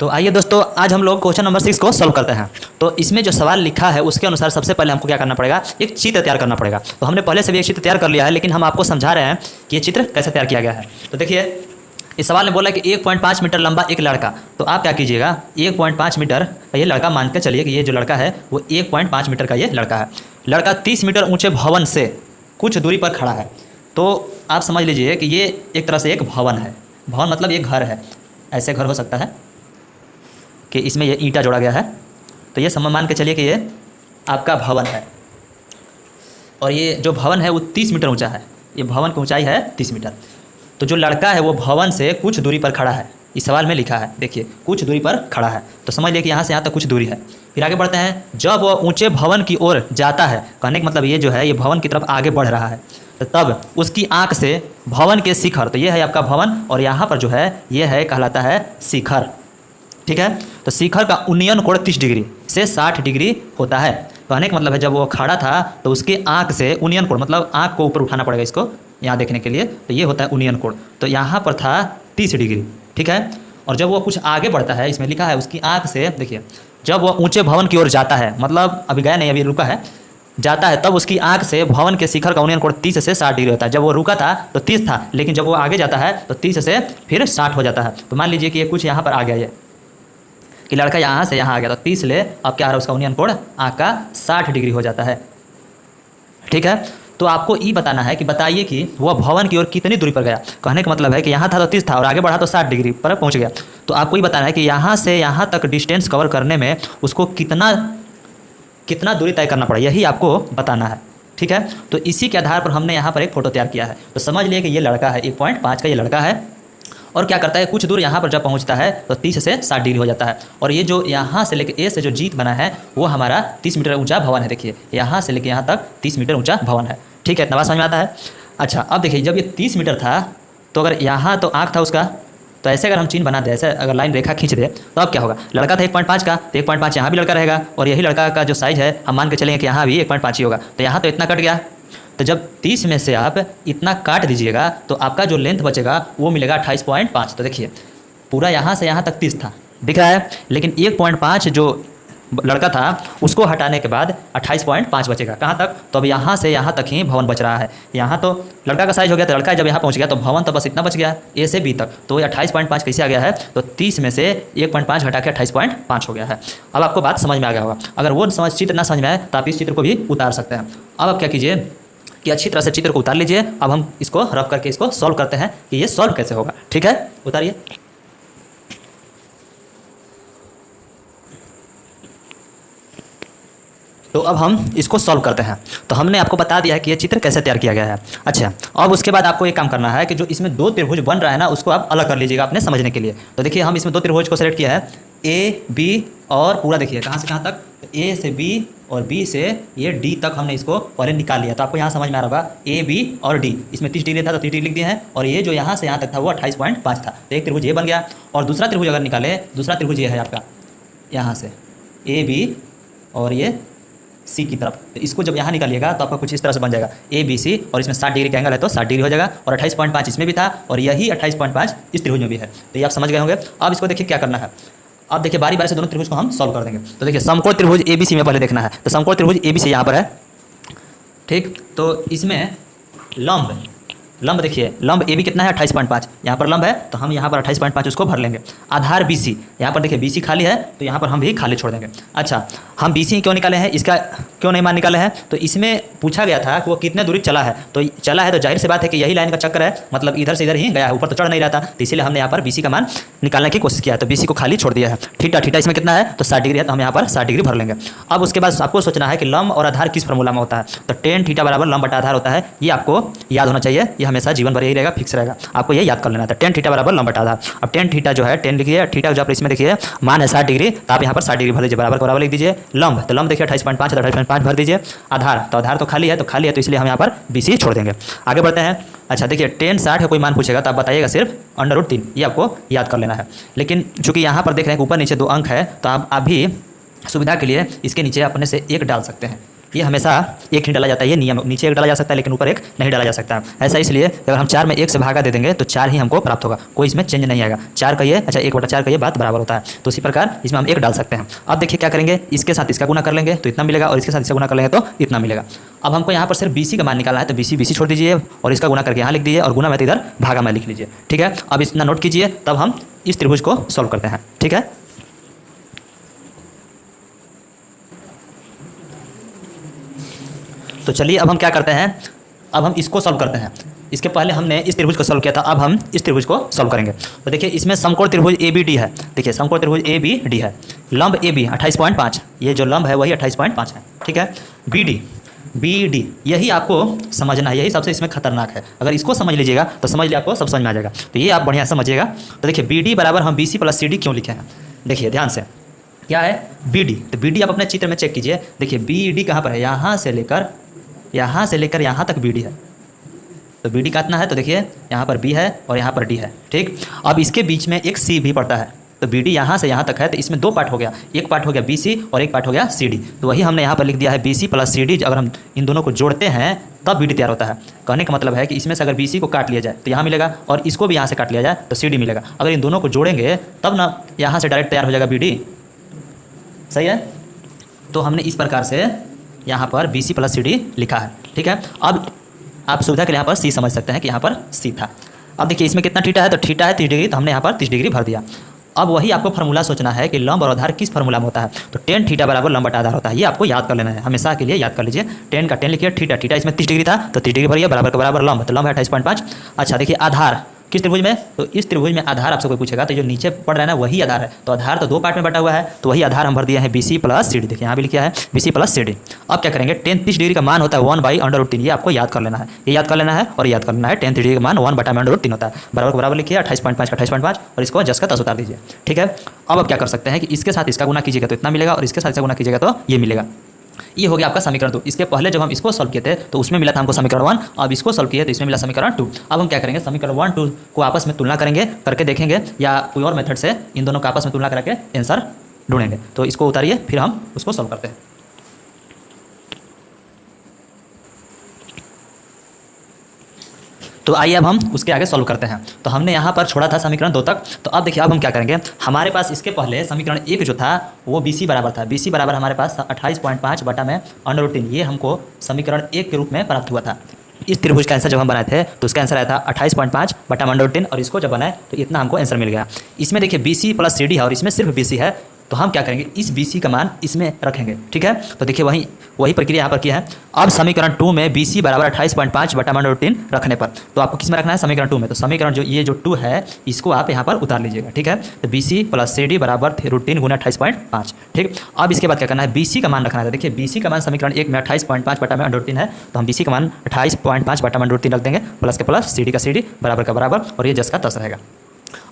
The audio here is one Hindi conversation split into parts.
तो आइए दोस्तों, आज हम लोग क्वेश्चन नंबर 6 को सॉल्व करते हैं। तो इसमें जो सवाल लिखा है उसके अनुसार सबसे पहले हमको क्या करना पड़ेगा, एक चित्र तैयार करना पड़ेगा। तो हमने पहले से भी एक चित्र तैयार कर लिया है, लेकिन हम आपको समझा रहे हैं कि ये चित्र कैसे तैयार किया गया है। तो देखिए, इस सवाल ने बोला कि 1.5 मीटर लंबा एक लड़का, तो आप क्या कीजिएगा, 1.5 मीटर का ये लड़का मान के चलिए कि ये जो लड़का है वो 1.5 मीटर का ये लड़का है। लड़का 30 मीटर ऊंचे भवन से कुछ दूरी पर खड़ा है। तो आप समझ लीजिए कि ये एक तरह से एक भवन है। भवन मतलब ये घर है, ऐसे घर हो सकता है कि इसमें ये ईंटा जोड़ा गया है। तो ये समझ मान के चलिए कि ये आपका भवन है, और ये जो भवन है वो 30 मीटर ऊंचा है। ये भवन की ऊंचाई है 30 मीटर। तो जो लड़का है वो भवन से कुछ दूरी पर खड़ा है। इस सवाल में लिखा है, देखिए कुछ दूरी पर खड़ा है, तो समझ लिए कि यहाँ से यहाँ तक कुछ दूरी है। फिर आगे बढ़ते हैं, जब वह ऊंचे भवन की ओर जाता है, कहने का मतलब ये जो है ये भवन की तरफ आगे बढ़ रहा है, तो तब उसकी आंख से भवन के शिखर, तो ये है आपका भवन, और यहाँ पर जो है ये है कहलाता है शिखर। ठीक है, तो शिखर का उन्नयन कोण 30 डिग्री से 60 डिग्री होता है। कहने का मतलब है जब वो खड़ा था तो उसकी आंख से उन्नयन कोण, मतलब आंख को ऊपर उठाना पड़ेगा इसको यहाँ देखने के लिए, तो ये होता है उन्नयन कोण। तो यहाँ पर था 30 डिग्री। ठीक है, और जब वो कुछ आगे बढ़ता है, इसमें लिखा है उसकी आंख से, देखिए जब वो ऊंचे भवन की ओर जाता है, मतलब अभी गया नहीं, अभी रुका है, जाता है, तब उसकी आंख से भवन के शिखर का उन्नयन कोण 30 से 60 डिग्री होता है। जब वो रुका था तो 30 था, लेकिन जब वो आगे जाता है तो 30 से फिर 60 हो जाता है। तो मान लीजिए कि ये कुछ यहाँ पर आ गया, ये कि लड़का यहाँ से यहाँ आ गया, तो 30 ले अब क्या आ रहा है उसका उन्नयन कोण आंख का 60 डिग्री हो जाता है। ठीक है, तो आपको ये बताना है कि बताइए कि वह भवन की ओर कितनी दूरी पर गया। कहने का मतलब है कि यहाँ था तो 30 था और आगे बढ़ा तो 60 डिग्री पर पहुँच गया। तो आपको ये बताना है कि यहाँ से यहाँ तक डिस्टेंस कवर करने में उसको कितना दूरी तय करना पड़ा, यही आपको बताना है। ठीक है, तो इसी के आधार पर हमने यहाँ पर एक फोटो तैयार किया है। तो समझ लिए कि ये लड़का है, 1.5 का ये लड़का है, और क्या करता है, कुछ दूर यहाँ पर जब पहुँचता है तो 30 से 60 डिग्री हो जाता है। और ये जो यहाँ से लेकर ए से जो जीत बना है वो हमारा 30 मीटर ऊंचा भवन है। देखिए यहाँ से लेकर यहाँ तक 30 मीटर ऊंचा भवन है। ठीक है, इतना बात समझ में आता है। अच्छा, अब देखिए जब ये 30 मीटर था, तो अगर यहाँ तो आँख था उसका, तो ऐसे अगर हम चिन्ह बना दे, ऐसे अगर लाइन रेखा खींच दे, तो अब क्या होगा, लड़का था 1.5 का, तो 1.5 यहाँ भी लड़का रहेगा, और यही लड़का का जो साइज़ है हम मान के चलेंगे कि यहाँ भी 1.5 ही होगा। तो यहाँ तो इतना कट गया, तो जब 30 में से आप इतना काट दीजिएगा तो आपका जो लेंथ बचेगा वो मिलेगा 28.5। तो देखिए पूरा यहाँ से यहाँ तक 30 था, दिख रहा है, लेकिन 1.5 जो लड़का था उसको हटाने के बाद 28.5 बचेगा। कहाँ तक, तो अब यहाँ से यहाँ तक ही भवन बच रहा है। यहाँ तो लड़का का साइज हो गया, तो लड़का जब यहाँ पहुँच गया तो भवन तो बस इतना बच गया, ए से बी तक। तो 28.5 कैसे आ गया है, तो 30 में से 1.5 घटा के 28.5 हो गया है। अब आपको बात समझ में आ गया होगा। अगर वो चित्र ना समझ में आए तो आप इस चित्र को भी उतार सकते हैं। अब आप क्या कीजिए कि अच्छी तरह से चित्र को उतार लीजिए। अब हम इसको रफ करके इसको सॉल्व करते हैं कि ये सॉल्व कैसे होगा। ठीक है, उतारिए। तो अब हम इसको सॉल्व करते हैं। तो हमने आपको बता दिया है कि ये चित्र कैसे तैयार किया गया है। अच्छा, अब उसके बाद आपको एक काम करना है कि जो इसमें दो त्रिभुज बन रहा है ना, उसको आप अलग कर लीजिएगा अपने समझने के लिए। तो देखिए हम इसमें दो त्रिभुज को सेलेक्ट किया है, ए बी, और पूरा देखिए कहाँ से कहाँ तक, ए से बी और बी से ये डी तक हमने इसको पहले निकाल लिया। तो आपको यहाँ समझ में आ रहा होगा, ए बी और डी, इसमें 30 डिग्री था तो 30 डिग्री लिख दिए हैं, और ये जो यहाँ से यहाँ तक था वो 28.5 था। तो एक त्रिभुज ये बन गया। और दूसरा त्रिभुज अगर निकाले, दूसरा त्रिभुज ये है आपका, यहाँ से ए बी और ये सी की तरफ, तो इसको जब यहाँ निकालिएगा तो आपका कुछ इस तरह से बन जाएगा, ए बी सी, और इसमें 60 डिग्री का एंगल है तो 60 डिग्री हो जाएगा, और 28.5 इसमें भी था, और यही 28.5 इस त्रिभुज में भी है। तो ये आप समझ गए होंगे। अब इसको देखिए क्या करना है। अब देखिए बारी बारी से दोनों त्रिभुज को हम सॉल्व कर देंगे। तो देखिए समकोण त्रिभुज ए बी सी में पहले देखना है। तो समकोण त्रिभुज ए बी सी यहाँ पर है। ठीक, तो इसमें लंब देखिए, लंब ए बी कितना है, 28.5, यहाँ पर लंब है तो हम यहाँ पर 28.5 उसको भर लेंगे। आधार बी सी, यहाँ पर देखिए बी सी खाली है तो यहाँ पर हम भी खाली छोड़ देंगे। अच्छा, हम बी सी क्यों निकाले हैं, इसका क्यों नहीं मान निकाले हैं, तो इसमें पूछा गया था कि वो कितने दूरी चला है। तो चला है तो जाहिर सी बात है कि यही लाइन का चक्कर है, मतलब इधर से इधर ही गया है, ऊपर तो चढ़ नहीं रहा था। तो इसीलिए हमने यहाँ पर बी सी का मान निकालने की कोशिश किया है। तो बी सी को खाली छोड़ दिया है। थीटा इसमें कितना है, तो 60 डिग्री है, तो हम यहाँ पर 60 डिग्री भर लेंगे। अब उसके बाद आपको सोचना है कि लंब और आधार किस फॉर्मूला में होता है। तो tan थीटा बराबर लंब बटा आधार होता है। ये आपको याद होना चाहिए, ये हमेशा जीवन भर यही रहेगा, फिक्स रहेगा, आपको ये याद कर लेना था। tan थीटा बराबर लंब बटा आधार। अब tan थीटा जो है, tan लिखिए, थीटा जो आप इसमें देखिए मान है 60 डिग्री, तो आप यहाँ पर 60 डिग्री भर लीजिए, बराबर को बराबर लिख दीजिए। लंब, तो लंब देखिए 28.5 है तो 28.5 भर दीजिए। आधार, तो आधार तो खाली है, तो इसलिए हम यहाँ पर बी सी छोड़ देंगे। आगे बढ़ते हैं। अच्छा देखिए tan 60 का कोई मान पूछेगा तो आप बताइएगा सिर्फ √3, ये आपको याद कर लेना है। लेकिन चूंकि यहाँ पर देख रहे हैं ऊपर नीचे 2 अंक है, तो आप अभी सुविधा के लिए इसके नीचे अपने से 1 डाल सकते हैं। ये हमेशा एक ही डाला जाता है, ये नियम, नीचे एक डाला जा सकता है लेकिन ऊपर एक नहीं डाला जा सकता है। ऐसा इसलिए अगर हम 4 में 1 से भागा दे देंगे तो 4 ही हमको प्राप्त होगा, कोई इसमें चेंज नहीं आएगा। 4 का ये, अच्छा 1/4 का ये बात बराबर होता है। तो इसी प्रकार इसमें हम 1 डाल सकते हैं। अब देखिए क्या करेंगे, इसके साथ इसका गुना कर लेंगे तो इतना मिलेगा, और इसके साथ इसका गुना कर लेंगे तो इतना मिलेगा। अब हमको यहाँ पर सिर्फ BC का मान निकालना है, तो BC छोड़ दीजिए और इसका गुना करके यहाँ लिख दीजिए, और गुना में तो इधर भागा में लिख लीजिए। ठीक है, अब इतना नोट कीजिए, तब हम इस त्रिभुज को सॉल्व करते हैं। ठीक है, तो चलिए अब हम क्या करते हैं, अब हम इसको सॉल्व करते हैं। इसके पहले हमने इस त्रिभुज को सॉल्व किया था, अब हम इस त्रिभुज को सॉल्व करेंगे। तो देखिए इसमें समकोण त्रिभुज ABD है। देखिए समकोण त्रिभुज ABD है, लंब AB 28.5, ये जो लंब है वही 28.5 है। ठीक है, BD यही आपको समझना है, यही सबसे इसमें खतरनाक है। अगर इसको समझ लीजिएगा तो समझ लिया, आपको सब समझ में आ जाएगा। तो ये आप बढ़िया समझिएगा। तो देखिए BD बराबर हम BC + CD क्यों लिखे हैं, देखिए ध्यान से, क्या है BD, तो BD आप अपने चित्र में चेक कीजिए। देखिए BD कहाँ पर है, यहाँ से लेकर यहाँ तक BD है। तो BD कितना है, तो देखिए यहाँ पर B है और यहाँ पर D है। ठीक, अब इसके बीच में एक C भी पड़ता है, तो BD यहाँ से यहाँ तक है, तो इसमें 2 पार्ट हो गया, एक पार्ट हो गया BC और एक पार्ट हो गया CD। तो वही हमने यहाँ पर लिख दिया है BC + CD। अगर हम इन दोनों को जोड़ते हैं तब BD तैयार होता है। कहने का मतलब है कि इसमें से अगर BC को काट लिया जाए तो यहाँ मिलेगा, और इसको भी यहाँ से काट लिया जाए तो CD मिलेगा। अगर इन दोनों को जोड़ेंगे तब ना यहाँ से डायरेक्ट तैयार हो जाएगा BD। सही है, तो हमने इस प्रकार से यहाँ पर BC + CD लिखा है। ठीक है, अब आप सुविधा के लिए यहाँ पर C समझ सकते हैं कि यहाँ पर C था। अब देखिए इसमें कितना थीटा है, तो थीटा है 30 डिग्री, तो हमने यहाँ पर 30 डिग्री भर दिया। अब वही आपको फार्मूला सोचना है कि लंब और आधार किस फार्मूला में होता है, तो tan थीटा बराबर लंब बटा आधार होता है। ये आपको याद कर लेना है, हमेशा के लिए याद कर लीजिए। tan का tan लिखिए, थीटा इसमें 30 डिग्री था तो 30 डिग्री भरिए, बराबर का बराबर लंब, तो लंब है 28.5। अच्छा देखिए आधार किस त्रिभुज में, तो इस त्रिभुज में आधार आपसे कोई पूछेगा तो जो नीचे पड़ रहा है ना वही आधार है। तो आधार तो 2 पार्ट में बटा हुआ है, तो वही आधार हम भर दिया है BC + CD। देखिए यहाँ भी लिखा है BC + CD। अब क्या करेंगे, tan 30 डिग्री का मान होता है 1/√3, ये आपको याद कर लेना है, ये याद कर लेना है और याद कर लेना है। tan 30 डिग्री का मान 1/√3 होता है, बराबर को बराबर लिखिए 28.5 का 28.5 और इसको 10 का 10 उतार दीजिए। ठीक है, अब आप क्या कर सकते हैं कि इसके साथ इसका गुना कीजिएगा तो इतना मिलेगा, और इसके साथ इसका गुना कीजिएगा तो ये मिलेगा। ये हो गया आपका समीकरण 2। इसके पहले जब हम इसको सॉल्व किए थे तो उसमें मिला था हमको समीकरण 1, अब इसको सॉल्व किए तो इसमें मिला समीकरण 2। अब हम क्या करेंगे, समीकरण 1 2 को आपस में तुलना करेंगे, करके देखेंगे या कोई और मेथड से इन दोनों का आपस में तुलना करके आंसर ढूंढेंगे। तो इसको उतारिए, फिर हम उसको सॉल्व करते हैं। तो आइए अब हम उसके आगे सॉल्व करते हैं। तो हमने यहाँ पर छोड़ा था समीकरण 2 तक। तो अब देखिए अब हम क्या करेंगे, हमारे पास इसके पहले समीकरण 1 जो था वो BC बराबर था। BC बराबर हमारे पास 28.5 बटा में √3, ये हमको समीकरण 1 के रूप में प्राप्त हुआ था। इस त्रिभुज का आंसर जब हम बनाए थे तो उसका आंसर आया था 28.5 बटा में √3, और इसको जब बनाए तो इतना हमको आंसर मिल गया। इसमें देखिए BC + CD है और इसमें सिर्फ BC है, तो हम क्या करेंगे, इस BC का मान इसमें रखेंगे। ठीक है, तो देखिए वही प्रक्रिया यहाँ पर किया है। अब समीकरण 2 में BC बराबर 28.5 बटा में √3 रखने पर, तो आपको किस में रखना है, समीकरण 2 में। तो समीकरण जो ये जो 2 है इसको आप यहाँ पर उतार लीजिएगा। ठीक है, तो BC + CD बराबर √3 गुना 28.5। ठीक, अब इसके बाद क्या करना है, BC का मान रखना है। देखिए BC का मान समीकरण 1 में 28.5 बटा में √3 है, तो हम BC का मान 28.5 बटा में √3 रख देंगे, प्लस के प्लस CD का CD बराबर का बराबर, और ये 10 का 10 रहेगा।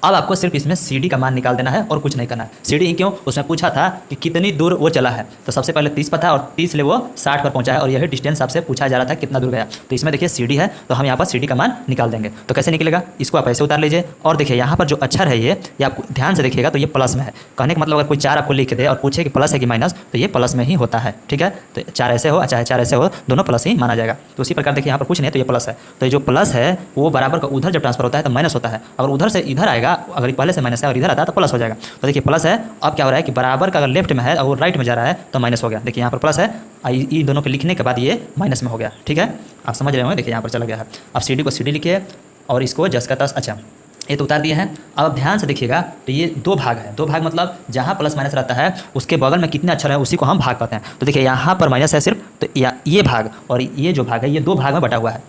अब आपको सिर्फ इसमें CD का मान निकाल देना है और कुछ नहीं करना है। CD क्यों, उसमें पूछा था कि कितनी दूर वो चला है, तो सबसे पहले 30 पर था और 30 से वो 60 पर पहुंचा है, और यही डिस्टेंस आपसे पूछा जा रहा था कितना दूर गया। तो इसमें देखिए CD है, तो हम यहाँ पर CD का मान निकाल देंगे। तो कैसे निकलेगा, इसको आप ऐसे उतार लीजिए, और देखिए यहाँ पर जो अक्षर है ये आप ध्यान से देखिएगा तो ये प्लस में है। कहने का मतलब अगर कोई 4 आपको लिख दे और पूछे कि प्लस है कि माइनस, तो ये प्लस में ही होता है। ठीक है, तो 4 ऐसे हो चाहे 4 ऐसे हो, दोनों प्लस ही माना जाएगा। तो उसी प्रकार देखिए यहाँ पर कुछ नहीं, तो ये प्लस है, तो ये जो प्लस है वो बराबर का उधर जब ट्रांसफर होता है तो माइनस होता है। अगर उधर से इधर आएगा, अगर पहले से माइनस है और इधर आता है तो प्लस हो जाएगा। तो देखिए प्लस है, अब क्या हो रहा है कि बराबर का अगर लेफ्ट में है और राइट में जा रहा है तो माइनस हो गया। देखिए यहाँ पर प्लस है, इन दोनों के लिखने के बाद ये माइनस में हो गया। ठीक है, आप समझ रहे होंगे, देखिए यहाँ पर चला गया है। अब CD को CD लिखिए और इसको 10 का 10। अच्छा ये तो उतार दिए हैं। अब ध्यान से देखिएगा तो ये 2 भाग है, 2 भाग मतलब जहाँ प्लस माइनस रहता है उसके बगल में कितने अक्षर है उसी को हम भाग कहते हैं। तो देखिए यहाँ पर माइनस है सिर्फ, तो ये भाग और ये जो भाग है ये 2 भाग में बटा हुआ है,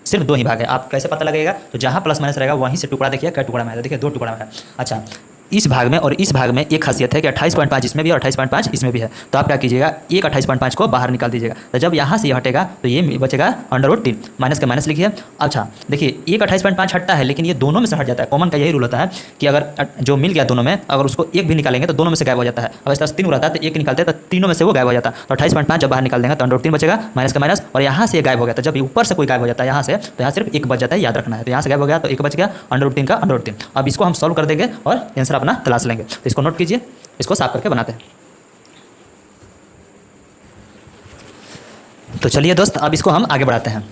सिर्फ 2 ही भाग है। आप कैसे पता लगेगा, तो जहाँ प्लस माइनस रहेगा वहीं से टुकड़ा देखिए, कई टुकड़ा में है, देखिए 2 टुकड़ा में है। अच्छा इस भाग में और इस भाग में एक खासियत है कि 28.5 इसमें भी और 28.5 इसमें भी है। तो आप क्या कीजिएगा, एक 28.5 को बाहर निकाल दीजिएगा, तो जब यहाँ से ये हटेगा तो ये बचेगा √3, माइनस का माइनस लिखिए। अच्छा देखिए एक 28.5 हटता है लेकिन ये दोनों में से हट जाता है। कॉमन का यही रूल होता है कि अगर जो मिल गया दोनों में, अगर उसको एक भी निकालेंगे तो दोनों में से गायब हो जाता है। अगर इस तरह से 3 रहता है तो एक निकालते हैं तो तीनों में से वो गायब हो जाता है। तो 28.5 जब बाहर निकाल देंगे तो √3 बचेगा, माइनस का माइनस, और यहाँ से गायब हो गया। तो जब ऊपर से कोई गायब हो जाता है यहाँ से, तो यहाँ सिर्फ एक बच जाता है, याद रखना है। तो यहाँ से गायब हो गया तो एक बच गया, √3 का √3। अब इसको हम सॉल्व कर देंगे और आंसर अपना तलाश लेंगे। तो इसको नोट कीजिए, इसको साफ करके बनाते हैं। तो चलिए दोस्त, अब इसको हम आगे बढ़ाते हैं।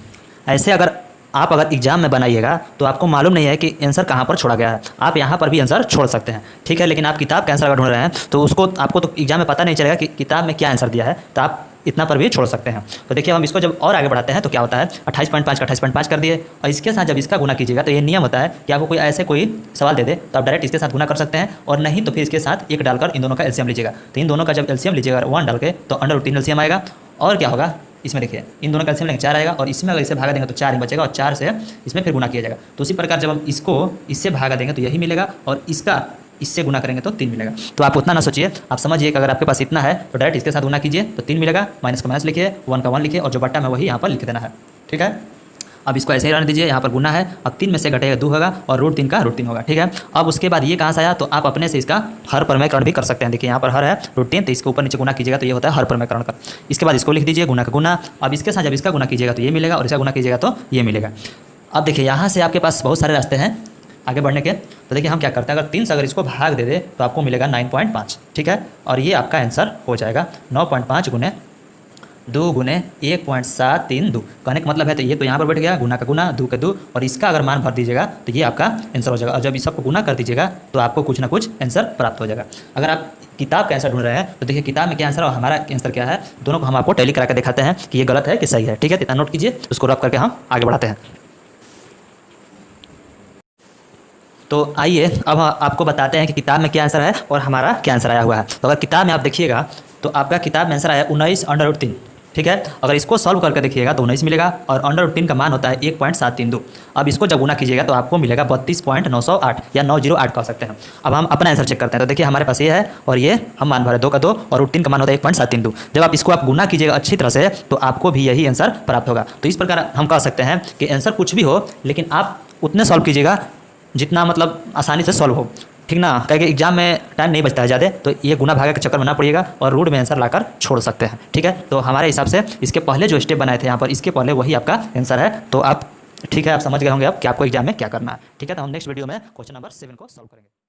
ऐसे अगर आप एग्जाम में बनाइएगा तो आपको मालूम नहीं है कि आंसर कहाँ पर छोड़ा गया है, आप यहाँ पर भी आंसर छोड़ सकते हैं, ठीक है। लेकिन आप किताब का आंसर अगर ढूंढ रहे हैं तो उसको आपको तो एग्जाम में पता नहीं चलेगा कि किताब में क्या आंसर दिया है, तो आप इतना पर भी छोड़ सकते हैं। तो देखिए हम इसको जब और आगे बढ़ाते हैं तो क्या होता है, 28.5 का 28.5 कर दिए, और इसके साथ जब इसका गुना कीजिएगा तो ये नियम होता है कि आपको कोई सवाल दे दे तो आप डायरेक्ट इसके साथ गुना कर सकते हैं, और नहीं तो फिर इसके साथ 1 डालकर इन दोनों का एलसीएम लीजिएगा। तो इन दोनों का जब एलसीएम लीजिएगा 1 डाल के तो √3 एलसीएम आएगा, और क्या होगा इसमें देखिए इन दोनों का एलसीएम लेंगे 4 आएगा, और इसमें अगर इसे भागा देंगे तो 4 ही बचेगा, और 4 से इसमें फिर गुना किया जाएगा। तो उसी प्रकार जब हम इसको इससे भागा देंगे तो यही मिलेगा, और इसका इससे गुना करेंगे तो 3 मिलेगा। तो आप उतना ना सोचिए, आप समझिए कि अगर आपके पास इतना है तो डायरेक्ट इसके साथ गुना कीजिए तो 3 मिलेगा, माइनस का माइनस लिखिए, 1 का 1 लिखिए, और जो बट्टा में वही यहाँ पर लिख देना है, ठीक है। अब इसको ऐसे ही रहने दीजिए, यहाँ पर गुना है, अब 3 में से घटेगा 2 होगा, और √3 का √3 होगा, ठीक है। अब उसके बाद ये कहाँ से आया, तो आप अपने से इसका हर प्रमेयकरण भी कर सकते हैं। देखिए यहाँ पर हर है √3, तो इसके ऊपर नीचे गुना कीजिएगा तो ये होता है हर प्रमेयकरण का। इसके बाद इसको लिख दीजिए गुना का गुना, अब इसके साथ जब इसका गुना कीजिएगा तो ये मिलेगा, और इसका गुना कीजिएगा तो ये मिलेगा। अब देखिए यहाँ से आपके पास बहुत सारे रास्ते हैं आगे बढ़ने के, तो देखिए हम क्या करते हैं, अगर 3 से अगर इसको भाग दे दे तो आपको मिलेगा 9.5, ठीक है। और ये आपका आंसर हो जाएगा 9.5 गुने 2 गुने 1.732। कहने का मतलब है, तो ये तो यहाँ पर बैठ गया गुना का गुना 2 का 2, और इसका अगर मान भर दीजिएगा तो ये आपका आंसर हो जाएगा, और जब इस सबको गुना कर दीजिएगा तो आपको कुछ ना कुछ आंसर प्राप्त हो जाएगा। अगर आप किताब का आंसर ढूंढ रहे हैं तो देखिए किताब में क्या आंसर और हमारा आंसर क्या है, दोनों को हम आपको टैली करा के दिखाते हैं कि ये गलत है कि सही है, ठीक है। इतना नोट कीजिए, उसको रब करके हम आगे बढ़ाते हैं। तो आइए अब आपको बताते हैं कि किताब में क्या आंसर है और हमारा क्या आंसर आया हुआ है। तो अगर किताब में आप देखिएगा तो आपका किताब में आंसर आया 19 √3, ठीक है। अगर इसको सॉल्व करके देखिएगा तो 19 मिलेगा, और √3 का मान होता है 1.732। अब इसको जब गुना कीजिएगा तो आपको मिलेगा 32.908 या 908 कह सकते हैं। अब हम अपना आंसर चेक करते हैं, तो देखिए हमारे पास ये है, और ये हम मान भरे 2 का 2, और √3 का मान होता है 1.732। जब आप इसको गुना कीजिएगा अच्छी तरह से तो आपको भी यही आंसर प्राप्त होगा। तो इस प्रकार हम कह सकते हैं कि आंसर कुछ भी हो, लेकिन आप उतने सॉल्व कीजिएगा जितना मतलब आसानी से सॉल्व हो, ठीक ना। क्योंकि एग्जाम में टाइम नहीं बचता है ज़्यादा, तो ये गुना भागा के चक्कर में ना पड़िएगा और रूट में आंसर लाकर छोड़ सकते हैं, ठीक है। तो हमारे हिसाब से इसके पहले जो स्टेप बनाए थे यहाँ पर, इसके पहले वही आपका आंसर है। तो आप ठीक है, आप समझ गए होंगे अब कि आपको एग्जाम में क्या करना है, ठीक है। तो हम नेक्स्ट वीडियो में क्वेश्चन नंबर 7 को सॉल्व करेंगे।